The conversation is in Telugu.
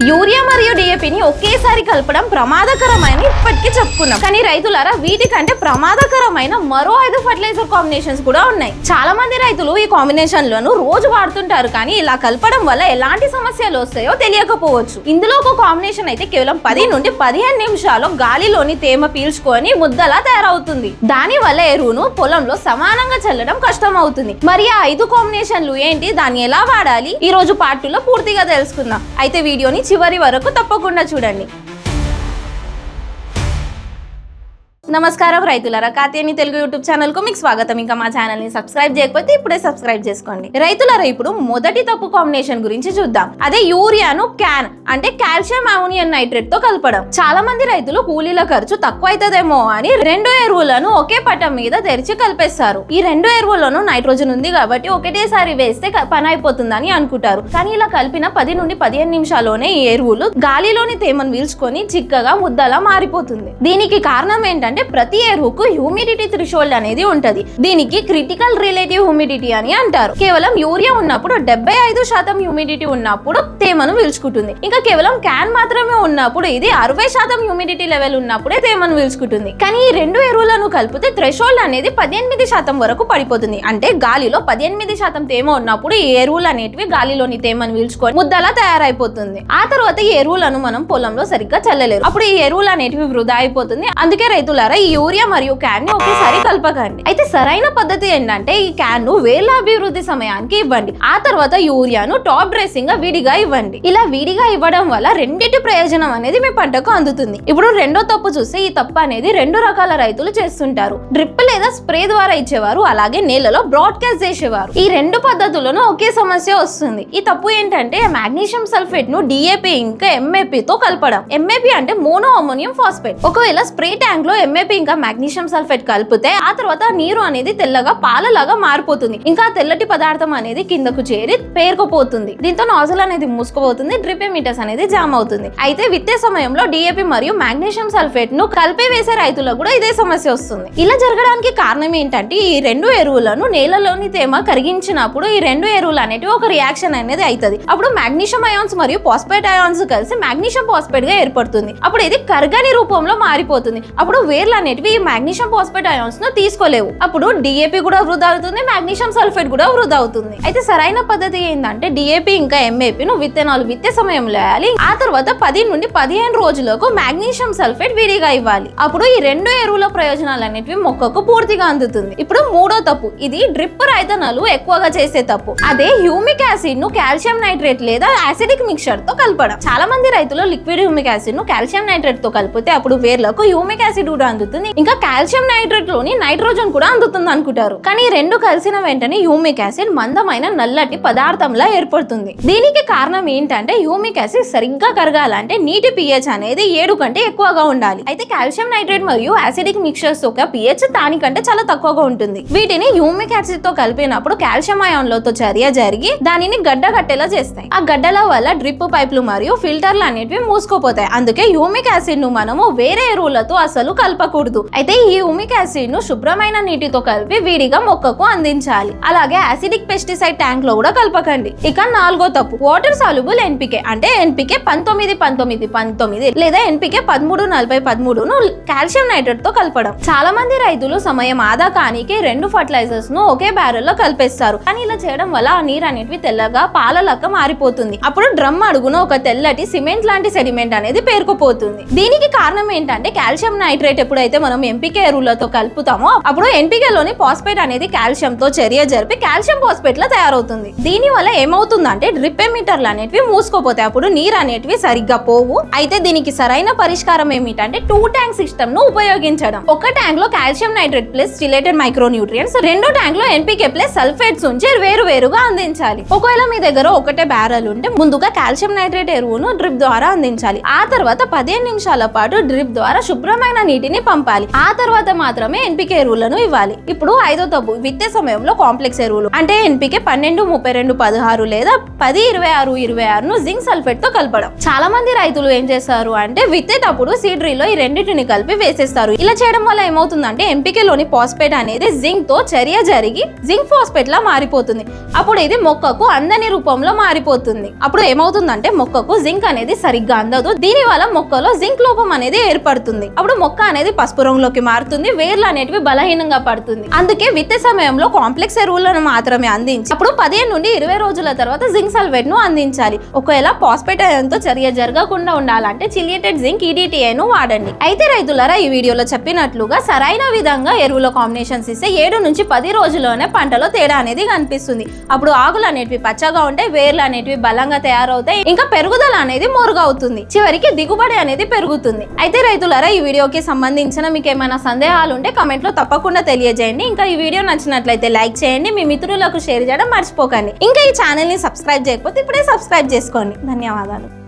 యూరియా మరియు డిఏపిని ఒకేసారి కలపడం ప్రమాదకరమని ఇప్పటికీ చెప్పుకున్నాం. కానీ రైతులారా వీటికంటే ప్రమాదకరమైన మరో 5 ఫర్టిలైజర్ కాంబినేషన్స్ కూడా ఉన్నాయి. చాలా మంది రైతులు ఈ కాంబినేషన్లను రోజు వాడుతుంటారు, కానీ ఇలా కలపడం వల్ల ఎలాంటి సమస్యలు వస్తాయో తెలియకపోవచ్చు. ఇందులో ఒక కాంబినేషన్ అయితే కేవలం 10 నుండి 15 నిమిషాల్లో గాలిలోని తేమ పీల్చుకొని ముద్దలా తయారవుతుంది. దాని వల్ల ఎరువును పొలంలో సమానంగా చల్లడం కష్టం అవుతుంది. మరి ఆ 5 కాంబినేషన్లు ఏంటి, దాన్ని ఎలా వాడాలి, ఈ రోజు పార్ట్ 2లో పూర్తిగా తెలుసుకుందాం. అయితే వీడియోని చివరి వరకు తప్పకుండా చూడండి. నమస్కారం రైతులారా, కాత్యాయని తెలుగు యూట్యూబ్ ఛానల్ కు మీకు స్వాగతం. ఇంకా మా ఛానల్ ని సబ్స్క్రైబ్ చేయకపోతే ఇప్పుడే సబ్స్క్రైబ్ చేసుకోండి. రైతులారా, ఇప్పుడు మొదటి తప్పు కాంబినేషన్ గురించి చూద్దాం. అదే యూరియాను క్యాన్ అంటే కాల్షియం అమోనియం నైట్రేట్ తో కలపడం. చాలా మంది రైతులు కూలీల ఖర్చు తక్కువ అవుతుందేమో అని 2 ఎరువులను ఒకే పటం మీద తెరిచి కలిపేస్తారు. ఈ 2 ఎరువులను నైట్రోజన్ ఉంది కాబట్టి ఒకటేసారి వేస్తే పని అయిపోతుందని అనుకుంటారు. కానీ ఇలా కలిపిన 10 నుండి 15 నిమిషాల్లోనే ఈ ఎరువులు గాలిలోని తేమను పీల్చుకొని చిక్కగా ముద్దలా మారిపోతుంది. దీనికి కారణం ఏంటంటే ప్రతి ఎరువుకు హ్యూమిడిటీ థ్రెషోల్డ్ అనేది ఉంటది. దీనికి క్రిటికల్ రిలేటివ్ హ్యూమిడిటీ అని అంటారు. కేవలం యూరియా ఉన్నప్పుడు 75% హ్యూమిడిటీ ఉన్నప్పుడు తేమను పీల్చుకుంటుంది. ఇంకా కేవలం క్యాన్ మాత్రమే ఉన్నప్పుడు ఇది 60% హ్యూమిడిటీ లెవెల్ ఉన్నప్పుడే తేమను పీల్చుకుంటుంది. కానీ ఈ 2 ఎరువులను కలిపితే థ్రెషోల్డ్ అనేది 18% వరకు పడిపోతుంది. అంటే గాలిలో 18% తేమ ఉన్నప్పుడు ఈ ఎరువులు అనేటివి గాలిలోని తేమను పీల్చుకొని ముద్దలా తయారైపోతుంది. ఆ తర్వాత ఈ ఎరువులను మనం పొలంలో సరిగ్గా చల్లలేరు. అప్పుడు ఈ ఎరువులు అనేటివి వృధా అయిపోతుంది. అందుకే రైతులారా, ఈ యూరియా మరియు క్యాన్ ని ఒకేసారి కలపకండి. అయితే సరైన పద్ధతి ఏంటంటే ఈ క్యాన్ ను వేళ్ల అభివృద్ధి సమయానికి ఇవ్వండి. ఆ తర్వాత యూరియాను టాప్ డ్రెస్సింగ్ గా విడిగా ఇవ్వండి. ఇలా విడిగా ఇవ్వడం వల్ల రెండిటి ప్రయోజనం అనేది మీ పంటకు అందుతుంది. ఇప్పుడు రెండో తప్పు చూస్తే, ఈ తప్పు అనేది 2 రకాల రైతులు చేస్తుంటారు. డ్రిప్ లేదా స్ప్రే ద్వారా ఇచ్చేవారు, అలాగే నేలలో బ్రాడ్కాస్ట్ చేసేవారు. ఈ 2 పద్ధతులను ఒకే సమస్య వస్తుంది. ఈ తప్పు ఏంటంటే మాగ్నీషియం సల్ఫేట్ ను డిఏపి ఇంకా ఎంఏపి తో కలపడం. ఎంఏపి అంటే మోనో అమోనియం ఫాస్ఫేట్. ఒకవేళ స్ప్రే ట్యాంక్ లో ఎంఏపి ఇంకా మాగ్నీషియం సల్ఫేట్ కలిపితే ఆ తర్వాత నీరు అనేది తెల్లగా పాలలాగా మారిపోతుంది. ఇంకా తెల్లటి పదార్థం అనేది కిందకు చేరి పేరుకుపోతుంది. దీంతో నాజిల్ అనేది మూసుకుపోతుంది, డ్రిప్ ఎమిటర్స్ అనేది జామ్ అవుతుంది. అయితే విత్తే సమయంలో డిఏపి మరియు మాగ్నీషియం సల్ఫేట్ ను కలిపి వేసే రైతులకు కూడా ఇదే సమస్య వస్తుంది. ఇలా జరగడానికి కారణం ఏంటంటే ఈ 2 ఎరువులను నేలలోని తేమ కరిగించినప్పుడు ఈ 2 ఎరువులు అనేటివి ఒక రియాక్షన్ అనేది అవుతుంది. అప్పుడు మాగ్నీషియం అయాన్స్ మరియు ఫాస్ఫేట్ అయాన్స్ కలిసి మాగ్నీషియం ఫాస్ఫేట్ గా ఏర్పడుతుంది. అప్పుడు ఇది కర్గని రూపంలో మారిపోతుంది. అప్పుడు వేర్లు అనేటివి ఈ మాగ్నీషియం ఫాస్ఫేట్ అయాన్స్ ను తీసుకోలేవు. అప్పుడు డిఏపి కూడా వృధా అవుతుంది, మాగ్నీషియం సల్ఫేట్ కూడా వృధా అవుతుంది. అయితే సరైన పద్ధతి ఏంటంటే డిఏపి ఇంకా ఎంఏపి ను విత్తనాలు విత్తే సమయంలో వేయాలి. ఆ తర్వాత 10 నుండి 15 రోజులకు మాగ్నీషియం సల్ఫేట్ విడిగా ఇవ్వాలి. అప్పుడు ఈ 2 ఎరువుల ప్రయోజనాలు అనేటివి మొక్కకు పూర్తిగా అందుతుంది. ఇప్పుడు మూడో తప్పు, ఇది డ్రిప్ రైతన్నలు ఎక్కువగా చేసే తప్పు. అదే హ్యూమిక్ యాసిడ్ ను కాల్షియం నైట్రేట్ లేదా యాసిడిక్ మిక్చర్ తో కలపడం. చాలా మంది రైతులు లిక్విడ్ హ్యూమిక్ యాసిడ్ ను కాల్షియం నైట్రేట్ తో కలిపితే అప్పుడు వేర్లకు హ్యూమిక్ యాసిడ్ కూడా అందుతుంది, ఇంకా కాల్షియం నైట్రేట్ లోని నైట్రోజన్ కూడా అందుతుంది అనుకుంటారు. కానీ 2 కలిసిన వెంటనే హ్యూమిక్ యాసిడ్ మందమైన నల్లటి పదార్థంలా ఏర్పడుతుంది. దీనికి కారణం ఏంటంటే హ్యూమిక్ యాసిడ్ సరిగ్గా కరగాలంటే నీటి pH అనేది 7 కంటే ఎక్కువగా ఉండాలి. అయితే కాల్షియం నైట్రేట్ మరియు యాసిడిక్ మిక్చర్స్ యొక్క pH దానికంటే చాలా తక్కువగా ఉంటుంది. వీటిని హ్యూమిక్ యాసిడ్ తో కలిపినప్పుడు కాల్షియం అయాన్లతో చర్య జరిగి దానిని గడ్డ కట్టేలా చేస్తాయి. ఆ గడ్డల వల్ల డ్రిప్ పైపులు మరియు ఫిల్టర్లు అనేటివి మూసుకుపోతాయి. అందుకే హ్యూమిక్ యాసిడ్ ను మనము వేరే ఎరువులతో అసలు కలపకూడదు. అయితే ఈ హ్యూమిక్ యాసిడ్ ను శుభ్రమైన నీటితో కలిపి విడిగా మొక్కకు అందించాలి. అలాగే యాసిడిక్ పెస్టిసైడ్ ట్యాంక్ లో కూడా కలపకండి. ఇక 4వ తప్పు, వాటర్ సాల్యుబుల్ ఎన్పికే అంటే ఎన్పికే 19-19-19 లేదా ఎన్పికే 13-40-13 ను కాల్షియం నైట్రేట్ తో కలపడం. చాలా మంది రైతులు సమయం ఆదా కానికి 2 ఫర్టిలైజర్స్ ను ఒకే బ్యారెల్ లో కలిపేస్తారు. కానీ ఇలా చేయడం వల్ల ఆ నీరు అనేటివి తెల్లగా పాలలక్క మారిపోతుంది. అప్పుడు డ్రమ్ అడుగున ఒక తెల్లటి సిమెంట్ లాంటి సెడిమెంట్ అనేది పేరుకుపోతుంది. దీనికి కారణం ఏంటంటే కాల్షియం నైట్రేట్ ఎప్పుడైతే మనం ఎంపికే ఎరువులతో కలుపుతామో అప్పుడు ఎన్పికే లోని ఫాస్ఫేట్ అనేది కాల్షియం తో చర్య జరిపి కాల్షియం ఫాస్ఫేట్ లా తయారవుతుంది. దీని వల్ల ఏమవుతుందంటే డ్రిప్ ఎమిటర్లు అనేటివి మూసుకుపోతాయి. అప్పుడు నీరు అనేటివి సరిగ్గా పోవు. అయితే దీనికి సరైన పరిష్కారం ఏమిటంటే 2 ట్యాంక్ సిస్టమ్ ను ఉపయోగించడం. ఒక ట్యాంక్ లో కాల్షియం నైట్రేట్ ప్లస్ స్టిలేటెడ్ మైక్రోన్యూట్రియన్స్, రెండో ట్యాంక్ లో ఎన్పికే ప్లస్ సల్ఫేట్స్ ఉంచి వేరువేరుగా అందించాలి. ఒకవేళ మీ దగ్గర ఒకటే బ్యారెల్ ఉంటే ముందుగా కాల్షియం నైట్రేట్ ఎరువును డ్రిప్ ద్వారా అందించాలి. ఆ తర్వాత 15 నిమిషాల పాటు డ్రిప్ ద్వారా శుభ్రమైన నీటిని ఎరువులని పంపాలి. ఆ తర్వాత మాత్రమే ఎన్పికే ఎరువులను ఇవ్వాలి. ఇప్పుడు 5వ తప్పు, విత్తే సమయంలో కాంప్లెక్స్ ఎరువులు అంటే ఎన్పికే 12, 32, 16 లేదా 10, 26, 26ను జింక్ సల్ఫేట్ తో కలపడం. చాలా మంది రైతులు ఏం చేస్తారు అంటే విత్తేటప్పుడు సీడ్ డ్రిల్ లో ఈ రెండింటిని కలిపి వేసేస్తారు. ఇలా చేయడం వల్ల ఏమవుతుందంటే ఎన్పికే లోని ఫాస్ఫేట్ అనేది జింక్ తో చర్య జరిగి జింక్ ఫాస్ఫేట్ లా మారిపోతుంది. అప్పుడు ఇది మొక్కకు అందని రూపంలో మారిపోతుంది. అప్పుడు ఏమవుతుందంటే మొక్కకు జింక్ అనేది సరిగ్గా అందదు. దీని వల్ల మొక్కలో జింక్ లోపం అనేది ఏర్పడుతుంది. అప్పుడు మొక్క అనేది పసుపు రంగులోకి మారుతుంది, వేర్లు అనేటివి బలహీనంగా పడుతుంది. అందుకే విత్తే సమయంలో కాంప్లెక్స్ ఎరువులను మాత్రమే అందించి అప్పుడు 15 నుండి 20 రోజుల తర్వాత జింక్ సల్ఫేట్ ను అందించాలి. ఒకవేళ ఫాస్ఫేట్ అయాన్తో చర్య జరగకుండా ఉండాలంటే చిలియేటెడ్ జింక్ EDTA ను వాడండి. అయితే రైతులారా, ఈ వీడియోలో చెప్పినట్లుగా సరైన విధంగా ఎరువుల కాంబినేషన్స్ ఇస్తే 7 నుంచి 10 రోజుల్లోనే పంటలో తేడా అనేది కనిపిస్తుంది. అప్పుడు ఆకులు అనేటివి పచ్చగా ఉంటాయి, వేర్లు అనేటివి బలంగా తయారవుతాయి, ఇంకా పెరుగుదల అనేది మోరుగా అవుతుంది. చివరికి దిగుబడి అనేది పెరుగుతుంది. అయితే రైతులారా, ఈ వీడియోకి సంబంధించిన మీకు ఏమైనా సందేహాలు ఉంటే కమెంట్ లో తప్పకుండా తెలియజేయండి. ఇంకా ఈ వీడియో నచ్చినట్లయితే లైక్ చేయండి, మీ మిత్రులకు షేర్ చేయడం మర్చిపోకండి. ఇంకా ఈ ఛానల్ ని సబ్స్క్రైబ్ చేయకపోతే ఇప్పుడే సబ్స్క్రైబ్ చేసుకోండి. ధన్యవాదాలు.